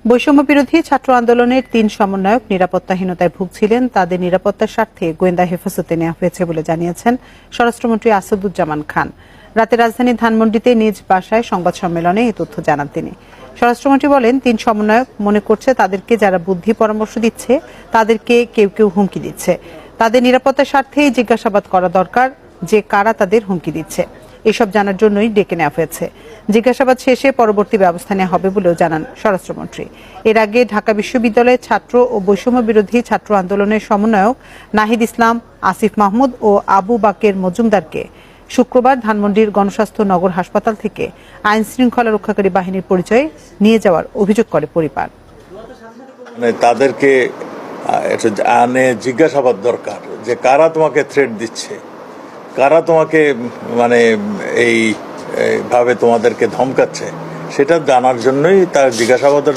বৈষম্য বিরোধী ছাত্র আন্দোলনের ৩ সমন্বয়ক নিরাপত্তাহীনতায় ভুগছিলেন। তাদের নিরাপত্তার স্বার্থে গোয়েন্দা হেফাজতে নেওয়া হয়েছে বলে জানিয়েছেন স্বরাষ্ট্রমন্ত্রী আসাদুজ্জামান খান। রাতে রাজধানীর ধানমন্ডিতে নিজ বাসায় সংবাদ সম্মেলনে এই তথ্য জানান তিনি। স্বরাষ্ট্রমন্ত্রী বলেন, ৩ সমন্বয়ক মনে করছে তাদেরকে যারা বুদ্ধি পরামর্শ দিচ্ছে তাদেরকে কেউ কেউ হুমকি দিচ্ছে। তাদের নিরাপত্তার স্বার্থেই জিজ্ঞাসাবাদ করা দরকার যে কারা তাদের হুমকি দিচ্ছে। এসব জানার জন্যই ডেকে নেওয়া হয়েছে। জিজ্ঞাসাবাদ শেষে পরবর্তী ব্যবস্থা নেওয়া হবে বলেও জানান স্বরাষ্ট্রমন্ত্রী। এর আগে ঢাকা বিশ্ববিদ্যালয়ের ছাত্র ও বৈষম্য বিরোধী ছাত্র আন্দোলনের সমন্বয়ক নাহিদ ইসলাম, আসিফ মাহমুদ ও আবু বাকের মজুমদারকে শুক্রবার ধানমন্ডির গণস্বাস্থ্য নগর হাসপাতাল থেকে আইন শৃঙ্খলা রক্ষাকারী বাহিনীর পরিচয়ে নিয়ে যাওয়ার অভিযোগ করে পরিবার। তাদেরকে আনে জিজ্ঞাসাবাদ দরকার যে কারা তোমাকে থ্রেট দিচ্ছে, কারা তোমাকে এই ভাবে তোমাদেরকে ধমকাচ্ছে, সেটা জানার জন্যই তার জিজ্ঞাসাবাদের